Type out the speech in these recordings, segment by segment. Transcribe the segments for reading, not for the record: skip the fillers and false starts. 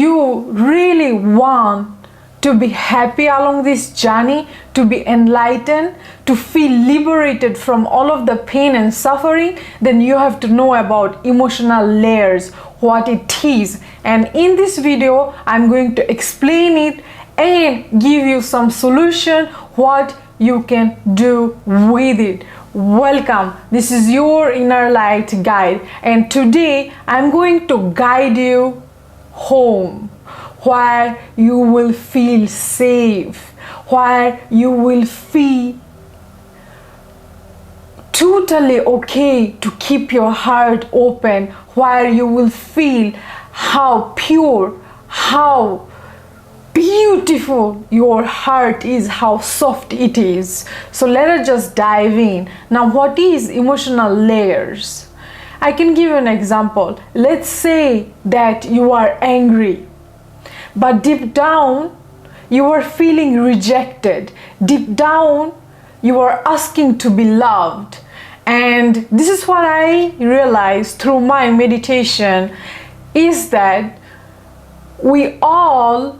you really want to be happy along this journey, to be enlightened, to feel liberated from all of the pain and suffering, then you have to know about emotional layers, what it is. And in this video, I'm going to explain it and give you some solution what you can do with it. Welcome, this is your inner light guide, and today I'm going to guide you home, where you will feel safe, where you will feel totally okay to keep your heart open, where you will feel how pure, how beautiful your heart is, how soft it is. So let us just dive in. Now, what is emotional layers? I can give you an example. Let's say that you are angry, but deep down you are feeling rejected. Deep down you are asking to be loved. And this is what I realized through my meditation, is that we all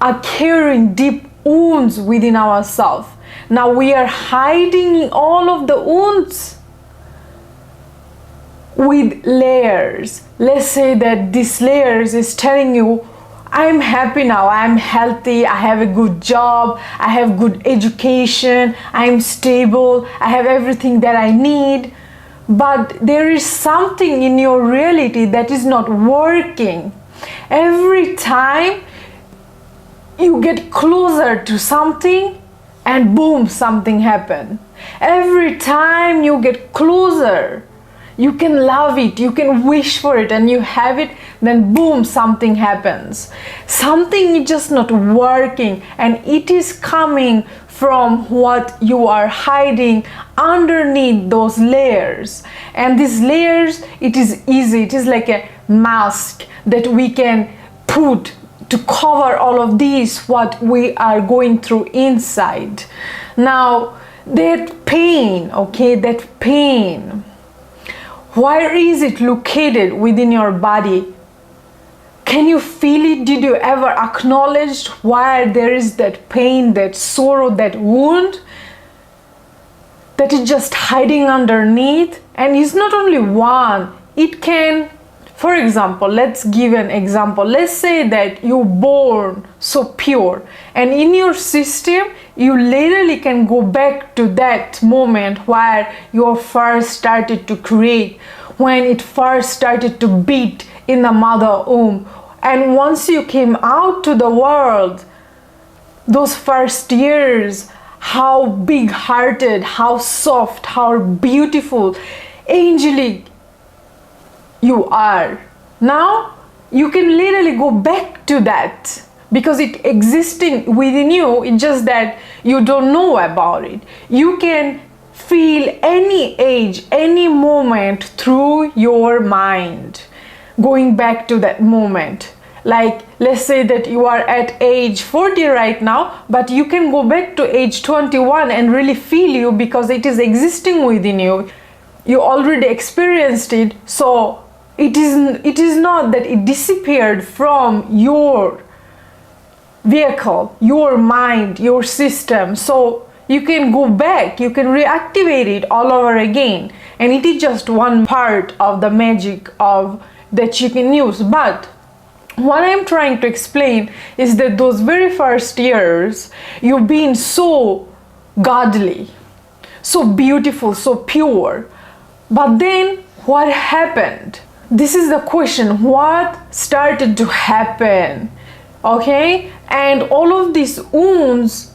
are carrying deep wounds within ourselves. Now we are hiding all of the wounds with layers. Let's say that this layers is telling you, I'm happy now, I'm healthy, I have a good job, I have good education, I'm stable, I have everything that I need. But there is something in your reality that is not working. Every time you get closer to something and boom, something happens. Every time you get closer, you can love it, you can wish for it, and you have it, then boom, something happens. Something is just not working, and it is coming from what you are hiding underneath those layers. And these layers, it is easy, it is like a mask that we can put to cover all of these, what we are going through inside. Now, that pain, okay, that pain, where is it located within your body? Can you feel it? Did you ever acknowledge why there is that pain, that sorrow, that wound that is just hiding underneath? And it's not only one. It can, for example, let's give an example. Let's say that you're born so pure, and in your system you literally can go back to that moment where you first started to create, when it first started to beat in the mother womb. And once you came out to the world, those first years, how big-hearted, how soft, how beautiful, angelic you are. Now you can literally go back to that because it existing within you. It's just that you don't know about it. You can feel any age, any moment through your mind, going back to that moment. Like, let's say that you are at age 40 right now, but you can go back to age 21 and really feel you, because it is existing within you. You already experienced it, so it is not that it disappeared from your vehicle, your mind, your system. So you can go back, you can reactivate it all over again, and it is just one part of the magic of that you can use. But what I'm trying to explain is that those very first years, you've been so godly, so beautiful, so pure. But then what happened? This is the question. What started to happen? Okay? And all of these wounds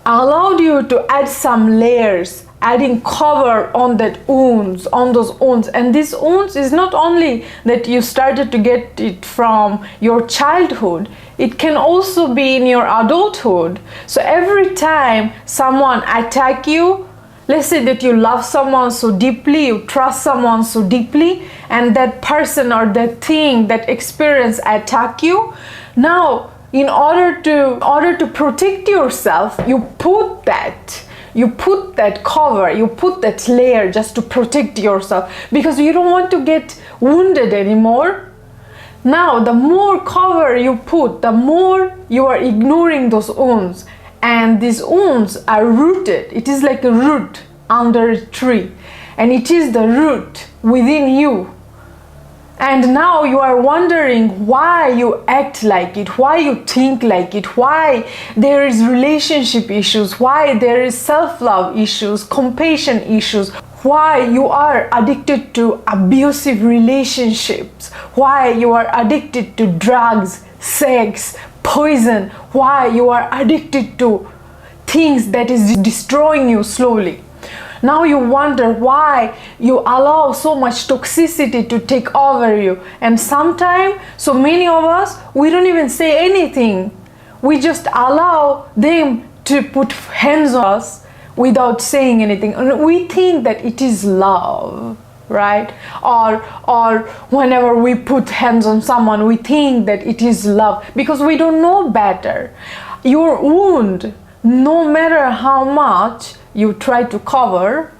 allowed you to add some layers, adding cover on that wounds, on those wounds. And these wounds is not only that you started to get it from your childhood, it can also be in your adulthood. So every time someone attack you, let's say that you love someone so deeply, you trust someone so deeply, and that person or that thing, that experience attack you. Now, in order to protect yourself, you put that cover, you put that layer just to protect yourself, because you don't want to get wounded anymore. Now, the more cover you put, the more you are ignoring those wounds. And these wounds are rooted. It is like a root under a tree. And it is the root within you. And now you are wondering why you act like it, why you think like it, why there is relationship issues, why there is self-love issues, compassion issues, why you are addicted to abusive relationships, why you are addicted to drugs, sex, poison, why you are addicted to things that is destroying you slowly. Now you wonder why you allow so much toxicity to take over you. And sometimes, so many of us, we don't even say anything. We just allow them to put hands on us without saying anything. And we think that it is love, right? Or whenever we put hands on someone, we think that it is love because we don't know better. Your wound, no matter how much you try to cover,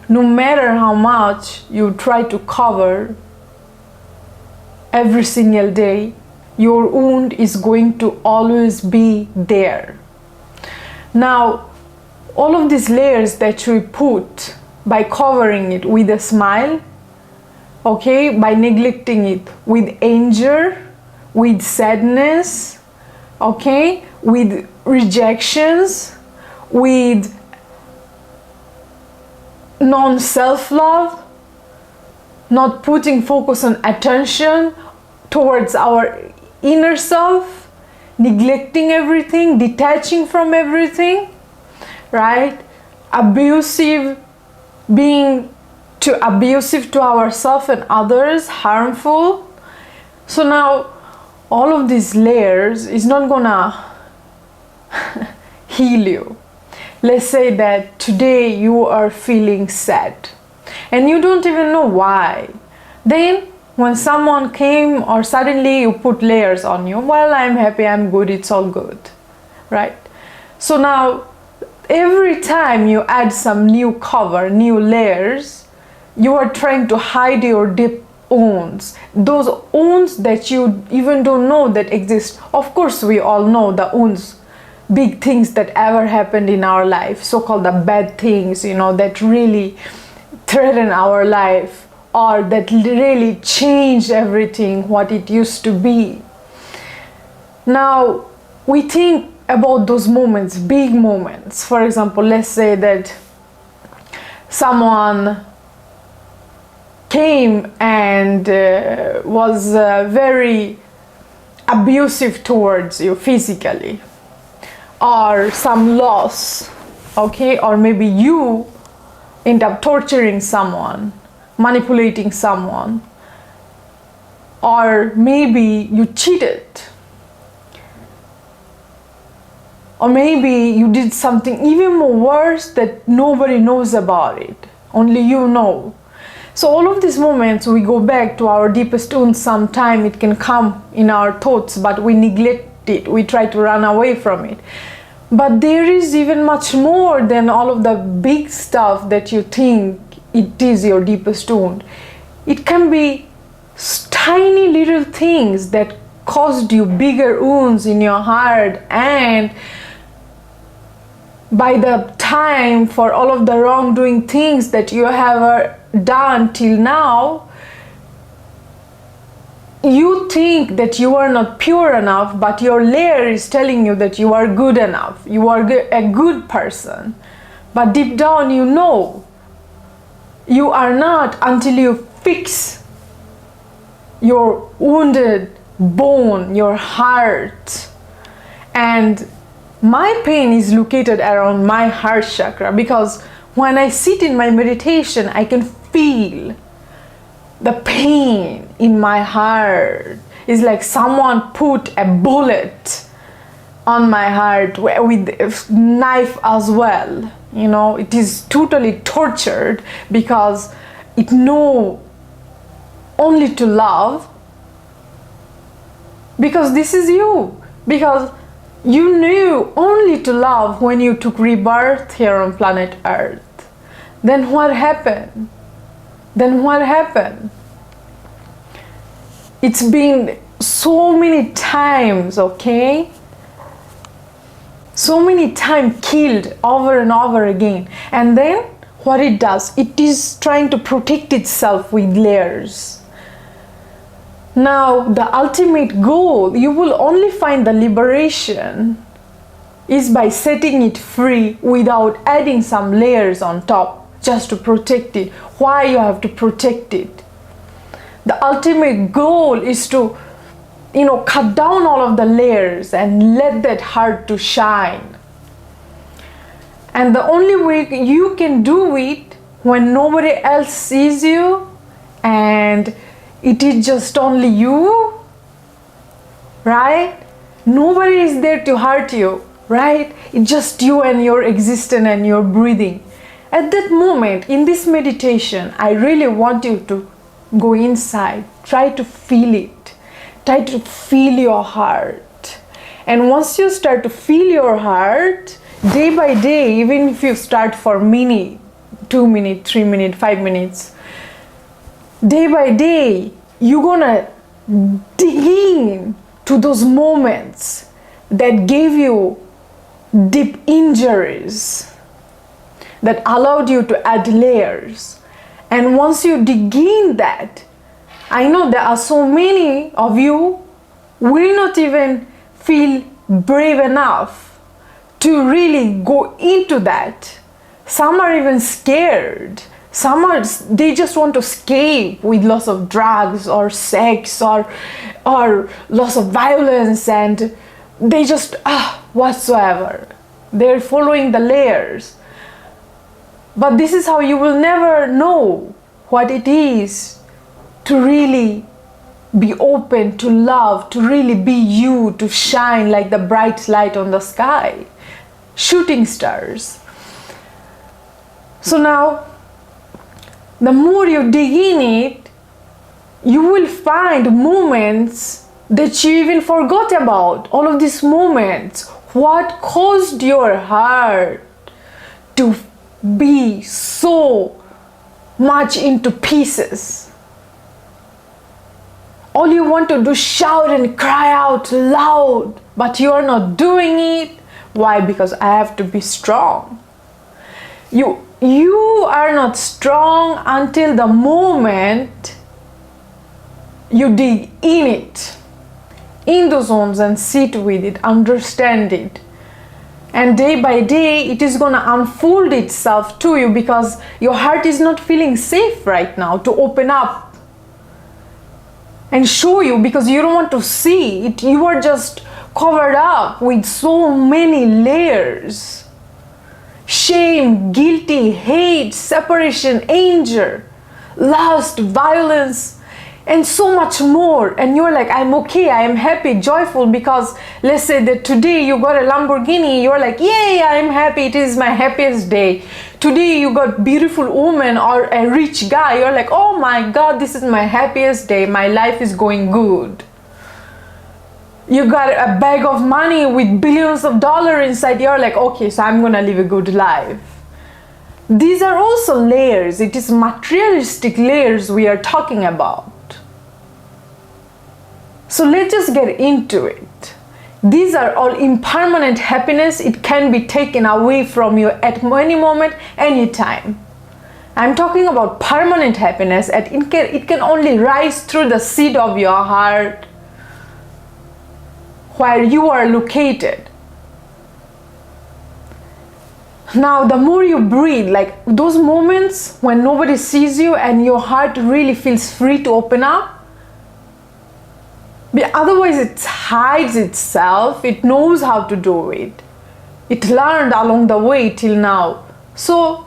no matter how much you try to cover every single day, your wound is going to always be there. Now, all of these layers that we put by covering it with a smile, okay, by neglecting it with anger, with sadness, okay, with rejections, with non-self-love, not putting focus on attention towards our inner self, neglecting everything, detaching from everything, right? Being too abusive to ourselves and others, harmful. So now all of these layers is not gonna heal you. Let's say that today you are feeling sad and you don't even know why. Then when someone came or suddenly you put layers on you, well, I'm happy, I'm good, it's all good, right? So now every time you add some new cover, new layers, you are trying to hide your deep wounds, those wounds that you even don't know that exist. Of course, we all know the wounds, big things that ever happened in our life, so-called the bad things, that really threaten our life or that really changed everything what it used to be. Now we think about those moments, big moments. For example, let's say that someone came and was very abusive towards you physically, or some loss, okay, or maybe you end up torturing someone, manipulating someone, or maybe you cheated, or maybe you did something even more worse that nobody knows about it, only you know. So all of these moments, we go back to our deepest wounds. Sometime it can come in our thoughts, but we neglect it, we try to run away from it. But there is even much more than all of the big stuff that you think it is your deepest wound. It can be tiny little things that caused you bigger wounds in your heart, and by the time for all of the wrongdoing things that you have done till now, you think that you are not pure enough, but your layer is telling you that you are good enough, you are a good person. But deep down you know you are not until you fix your wounded bone, your heart. And my pain is located around my heart chakra, because when I sit in my meditation, I can feel the pain in my heart. It's like someone put a bullet on my heart with a knife as well. It is totally tortured because it knows only to love, because this is you. Because you knew only to love when you took rebirth here on planet Earth. Then what happened? It's been so many times, okay? So many times killed over and over again. And then what it does, it is trying to protect itself with layers. Now, the ultimate goal, you will only find the liberation is by setting it free without adding some layers on top just to protect it. Why you have to protect it? The ultimate goal is to, cut down all of the layers and let that heart to shine. And the only way you can do it when nobody else sees you and it is just only you, right? Nobody is there to hurt you, right? It's just you and your existence and your breathing. At that moment, in this meditation, I really want you to go inside, try to feel it, try to feel your heart. And once you start to feel your heart, day by day, even if you start for minute, 2 minutes, 3 minutes, 5 minutes, day by day, you're gonna dig in to those moments that gave you deep injuries, that allowed you to add layers. And once you dig in that, I know there are so many of you will not even feel brave enough to really go into that. Some are even scared. They just want to escape with lots of drugs or sex or lots of violence, and they just whatsoever. They're following the layers. But this is how you will never know what it is to really be open to love, to really be you, to shine like the bright light on the sky, shooting stars. So now, the more you dig in it, you will find moments that you even forgot about. All of these moments, what caused your heart to be so much into pieces. All you want to do is shout and cry out loud, but you are not doing it. Why? Because I have to be strong. You are not strong until the moment you dig in it, in those zones, and sit with it, understand it. And day by day, it is going to unfold itself to you, because your heart is not feeling safe right now to open up and show you, because you don't want to see it. You are just covered up with so many layers. Shame, guilty, hate, separation, anger, lust, violence, and so much more. And you're like, I'm okay, I am happy, joyful, because let's say that today you got a Lamborghini, you're like, yay, I'm happy, it is my happiest day. Today you got beautiful woman or a rich guy, you're like, oh my God, this is my happiest day, my life is going good. You got a bag of money with billions of dollars inside, you're like, okay, so I'm gonna live a good life. These are also layers. It is materialistic layers we are talking about. So let's just get into it. These are all impermanent happiness. It can be taken away from you at any moment, anytime. I'm talking about permanent happiness. It can only rise through the seed of your heart, where you are located. Now, the more you breathe, like those moments when nobody sees you and your heart really feels free to open up, but otherwise it hides itself. It knows how to do it. It learned along the way till now. So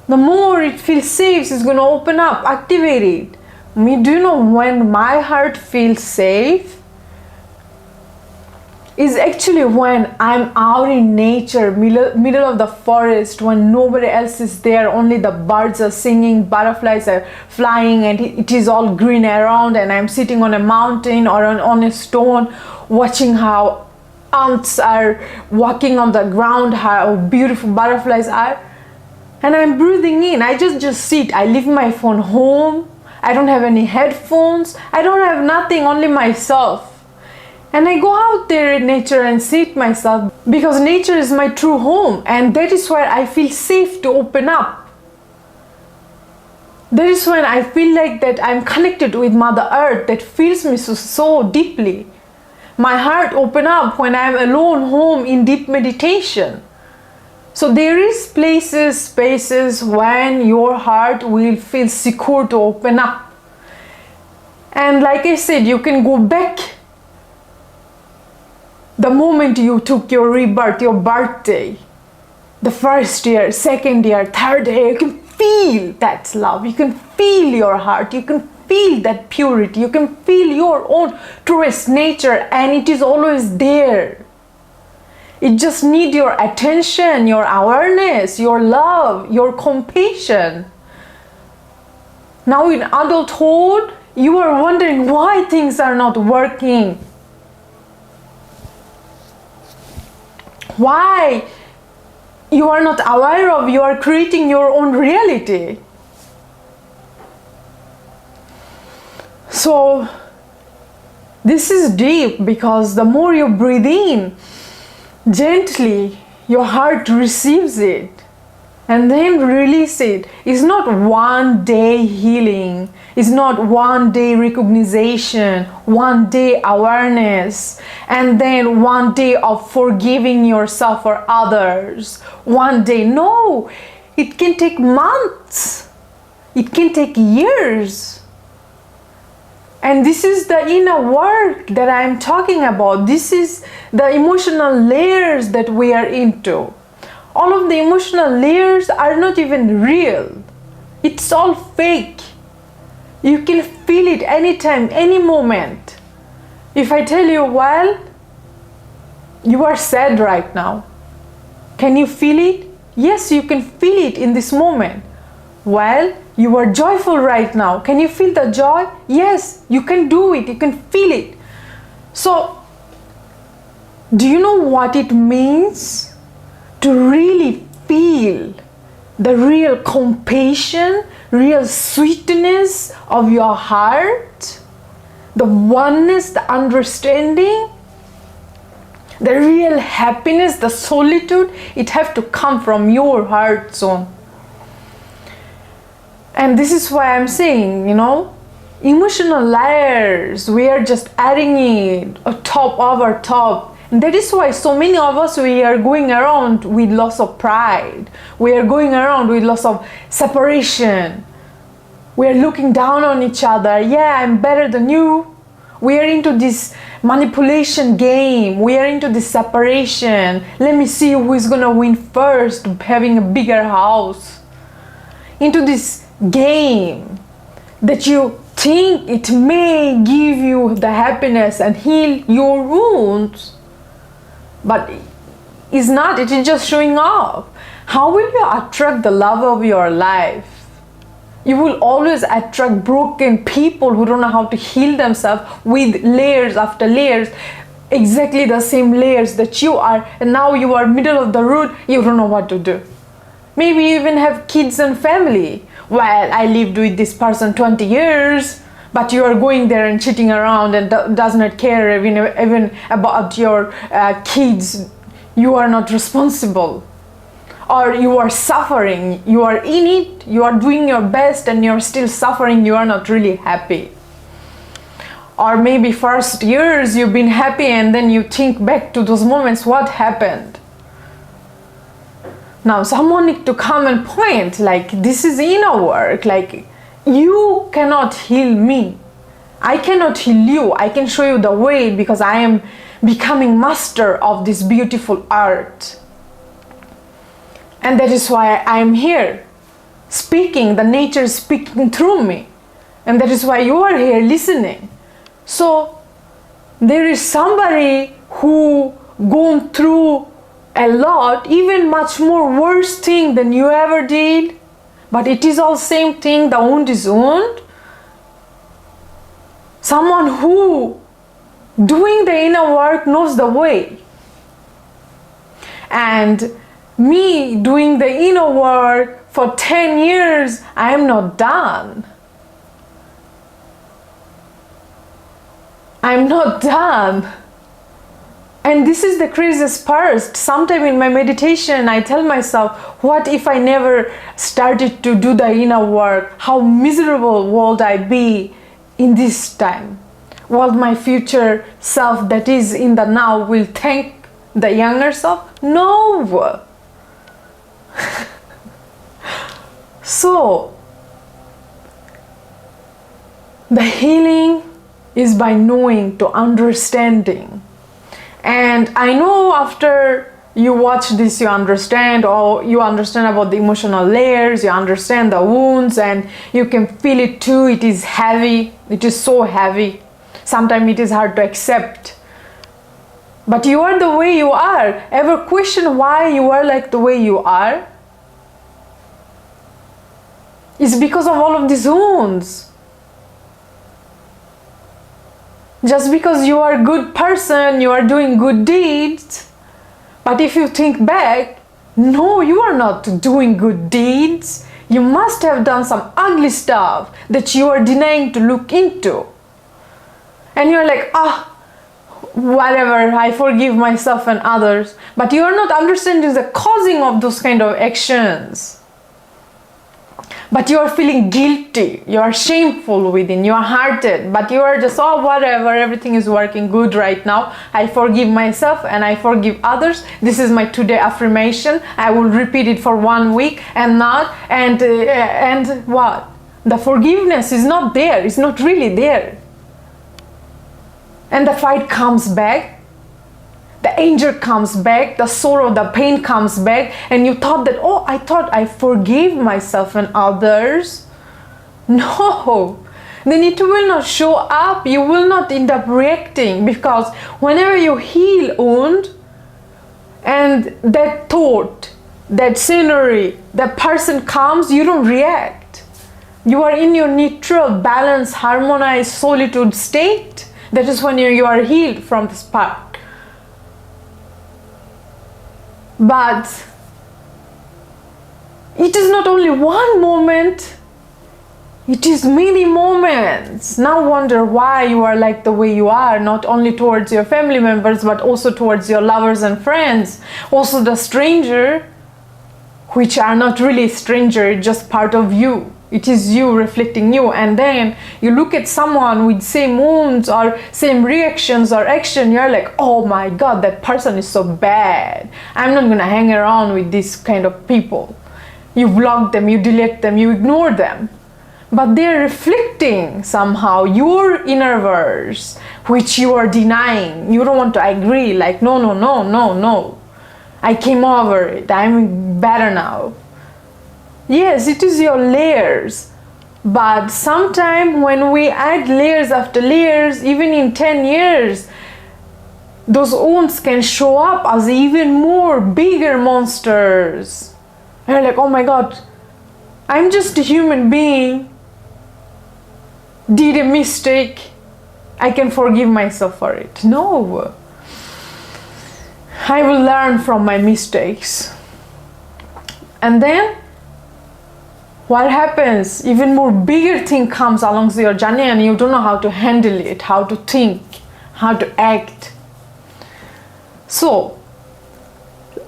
the more it feels safe, it's going to open up, activate it. Do you know when my heart feels safe? Is actually when I'm out in nature, middle of the forest, when nobody else is there, only the birds are singing, butterflies are flying, and it is all green around, and I'm sitting on a mountain or on a stone watching how ants are walking on the ground, how beautiful butterflies are, and I'm breathing in. I just sit. I leave my phone home. I don't have any headphones, I don't have nothing, only myself. And I go out there in nature and sit myself, because nature is my true home, and that is where I feel safe to open up. That is when I feel like that I'm connected with Mother Earth, that feels me so deeply. My heart open up when I'm alone home in deep meditation. So there is places, spaces when your heart will feel secure to open up. And like I said, you can go back the moment you took your rebirth, your birthday, the first year, second year, third year, you can feel that love, you can feel your heart, you can feel that purity, you can feel your own truest nature, and it is always there. It just needs your attention, your awareness, your love, your compassion. Now in adulthood, you are wondering why things are not working. Why you are not aware of, you are creating your own reality. So this is deep, because the more you breathe in, gently your heart receives it and then release it. It's not one day healing, it's not one day recognition, one day awareness, and then one day of forgiving yourself or others. One day, no, it can take months, it can take years. And this is the inner work that I'm talking about. This is the emotional layers that we are into. All of the emotional layers are not even real. It's all fake. You can feel it anytime, any moment. If I tell you, well, you are sad right now, can you feel it? Yes, you can feel it in this moment. Well, you are joyful right now. Can you feel the joy? Yes, you can do it. You can feel it. So, do you know what it means to really feel the real compassion, real sweetness of your heart? The oneness, the understanding, the real happiness, the solitude, it has to come from your heart zone. And this is why I'm saying, emotional layers, we are just adding it top over top. And that is why so many of us, we are going around with loss of pride. We are going around with loss of separation. We are looking down on each other. Yeah, I'm better than you. We are into this manipulation game. We are into this separation. Let me see who is going to win first, having a bigger house. Into this game that you think it may give you the happiness and heal your wounds, but it's not. It is just showing off. How will you attract the love of your life? You will always attract broken people who don't know how to heal themselves with layers after layers, exactly the same layers that you are, and now you are middle of the road, you don't know what to do. Maybe you even have kids and family. Well, I lived with this person 20 years, but you are going there and cheating around and does not care even about your kids. You are not responsible. Or you are suffering, you are in it, you are doing your best and you are still suffering, you are not really happy. Or maybe first years you've been happy and then you think back to those moments, what happened? Now someone needs to come and point, like, this is inner work, like, you cannot heal me. I cannot heal you. I can show you the way because I am becoming master of this beautiful art. And that is why I am here, speaking, the nature is speaking through me. And that is why you are here listening. So there is somebody who gone through a lot, even much more worse thing than you ever did, but it is all same thing, the wound is wound. Someone who doing the inner work knows the way. And me doing the inner work for 10 years, I am not done. I'm not done. And this is the craziest part. Sometime in my meditation, I tell myself, what if I never started to do the inner work? How miserable would I be in this time? Will my future self that is in the now will thank the younger self? No. So, the healing is by knowing, to understanding. And I know after you watch this, you understand, or you understand about the emotional layers, you understand the wounds, and you can feel it too. It is heavy. It is so heavy. Sometimes it is hard to accept. But you are the way you are. Ever question why you are like the way you are? It's because of all of these wounds. Just because you are a good person, you are doing good deeds. But if you think back, no, you are not doing good deeds. You must have done some ugly stuff that you are denying to look into. And you're like, whatever, I forgive myself and others. But you are not understanding the causing of those kind of actions. But you are feeling guilty, you are shameful within, you are hurted, but you are just, whatever, everything is working good right now. I forgive myself and I forgive others. This is my today affirmation. I will repeat it for 1 week and what? The forgiveness is not there, it's not really there. And the fight comes back. The anger comes back, the sorrow, the pain comes back, and you thought that, I thought I forgave myself and others. No, then it will not show up. You will not end up reacting, because whenever you heal wound, and that thought, that scenery, that person comes, you don't react. You are in your neutral, balanced, harmonized, solitude state. That is when you are healed from this part. But it is not only one moment, it is many moments. Now wonder why you are like the way you are, not only towards your family members, but also towards your lovers and friends. Also the stranger, which are not really stranger, just part of you. It is you reflecting you. And then you look at someone with same wounds or same reactions or action, you're like, oh my God, that person is so bad. I'm not gonna hang around with this kind of people. You block them, you delete them, you ignore them. But they're reflecting somehow your inner verse, which you are denying. You don't want to agree, like, no. I came over it, I'm better now. Yes, it is your layers, but sometimes when we add layers after layers, even in 10 years, those wounds can show up as even more bigger monsters. And you're like, oh my God, I'm just a human being, did a mistake, I can forgive myself for it. No, I will learn from my mistakes. And then what happens? Even more bigger thing comes along your journey and you don't know how to handle it, how to think, how to act. So,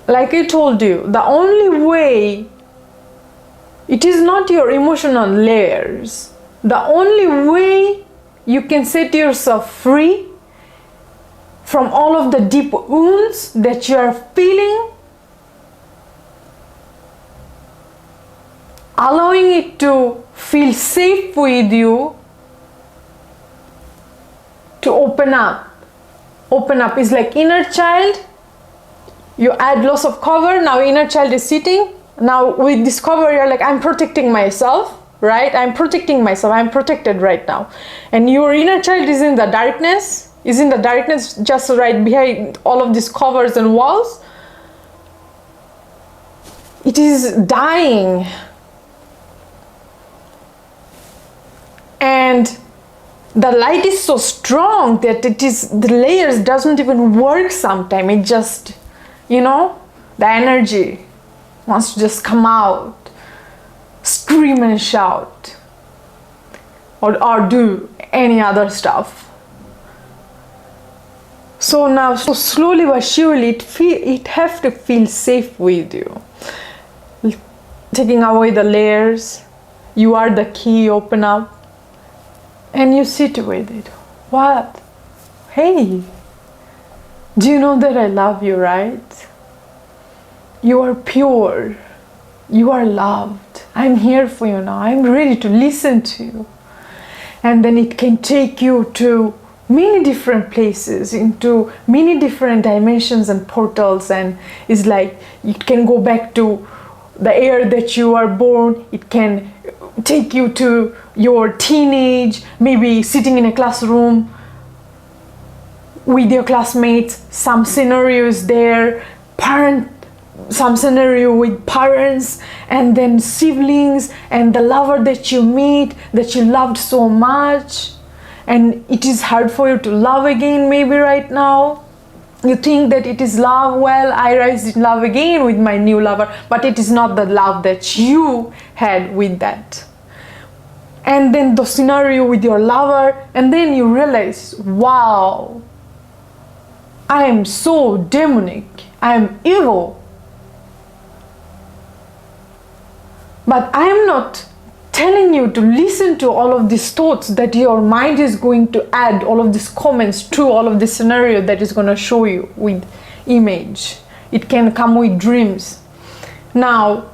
like I told you, the only way, it is not your emotional layers. The only way you can set yourself free from all of the deep wounds that you are feeling, allowing it to feel safe with you, to open up. Open up is like inner child. You add loss of cover, now inner child is sitting. Now with this cover, you're like, I'm protecting myself, right? I'm protecting myself, I'm protected right now. And your inner child is in the darkness, just right behind all of these covers and walls. It is dying. And the light is so strong that the layers doesn't even work sometimes. It just, the energy wants to just come out, scream and shout, or do any other stuff. So now, so slowly but surely, it have to feel safe with you. Taking away the layers, you are the key, open up, and you sit with it. What? Hey, do you know that I love you, right? You are pure. You are loved. I'm here for you now. I'm ready to listen to you. And then it can take you to many different places, into many different dimensions and portals, and it's like it can go back to the year that you are born. It can take you to your teenage, maybe sitting in a classroom with your classmates, some scenarios there, some scenario with parents, and then siblings, and the lover that you meet, that you loved so much, and it is hard for you to love again. Maybe right now you think that it is love. Well, I rise in love again with my new lover, but it is not the love that you had with that. And then the scenario with your lover, and then you realize, wow, I am so demonic, I am evil. But I am not telling you to listen to all of these thoughts that your mind is going to add, all of these comments to all of this scenario that is going to show you with image. It can come with dreams. Now,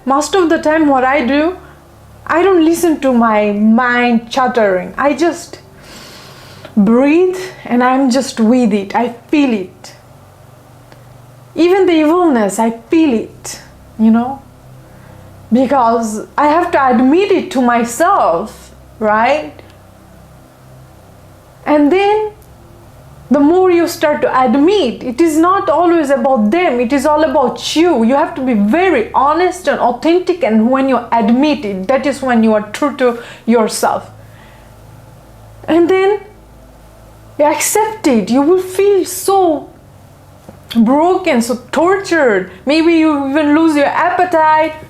most of the time what I do, I don't listen to my mind chattering. I just breathe and I'm just with it. I feel it. Even the evilness, I feel it, because I have to admit it to myself, right? And then the more you start to admit, it is not always about them, it is all about you. You have to be very honest and authentic, and when you admit it, that is when you are true to yourself. And then you accept it. You will feel so broken, so tortured. Maybe you even lose your appetite.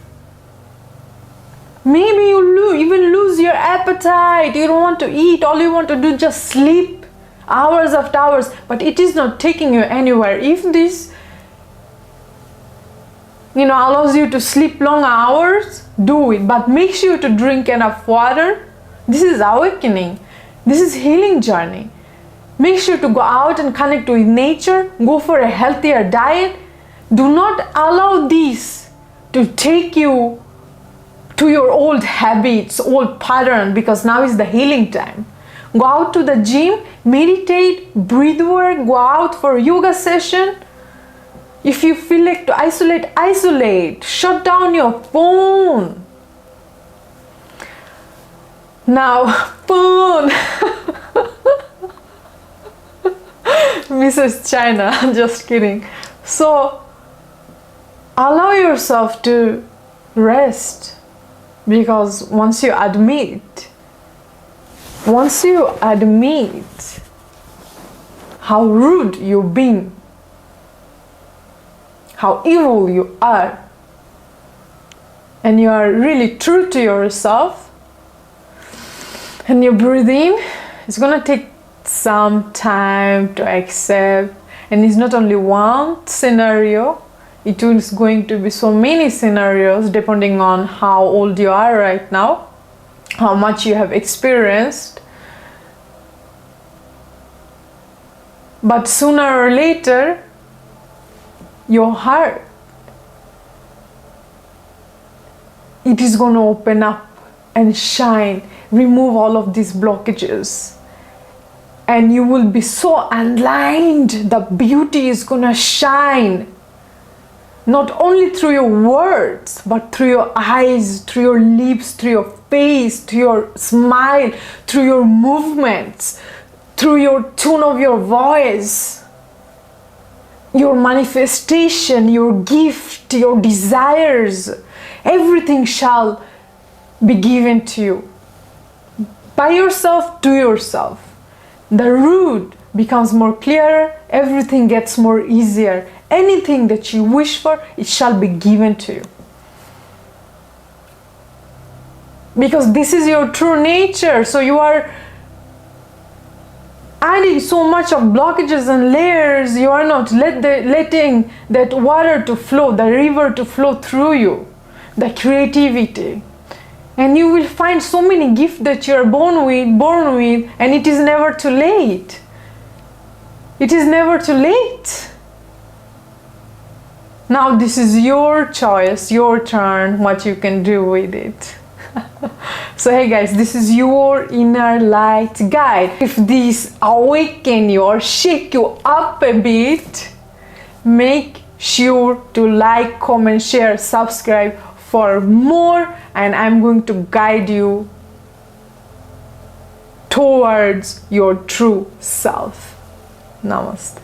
Maybe you even lose your appetite. You don't want to eat. All you want to do is just sleep hours after hours. But it is not taking you anywhere. If this allows you to sleep long hours, do it. But make sure to drink enough water. This is awakening. This is healing journey. Make sure to go out and connect with nature. Go for a healthier diet. Do not allow this to take you to your old habits, old pattern, because now is the healing time. Go out to the gym, meditate, breathe work, go out for a yoga session. If you feel like to isolate. Shut down your phone. Now, phone. Mrs. China, just kidding. So, allow yourself to rest, because once you admit how rude you've been, how evil you are, and you are really true to yourself, and you breathe in, it's gonna take some time to accept. And it's not only one scenario, it is going to be so many scenarios depending on how old you are right now, how much you have experienced. But sooner or later, your heart, it is going to open up and shine, remove all of these blockages. And you will be so aligned. The beauty is going to shine. Not only through your words, but through your eyes, through your lips, through your face, through your smile, through your movements, through your tone of your voice, your manifestation, your gift, your desires. Everything shall be given to you. By yourself, to yourself. The road becomes more clearer, everything gets more easier. Anything that you wish for, it shall be given to you. Because this is your true nature. So you are adding so much of blockages and layers. You are not letting that water to flow, the river to flow through you, the creativity. And you will find so many gifts that you are born with, and it is never too late. It is never too late. Now this is your choice, your turn, what you can do with it. So hey guys, this is your inner light guide. If this awaken you or shake you up a bit, make sure to like, comment, share, subscribe for more, and I'm going to guide you towards your true self. Namaste.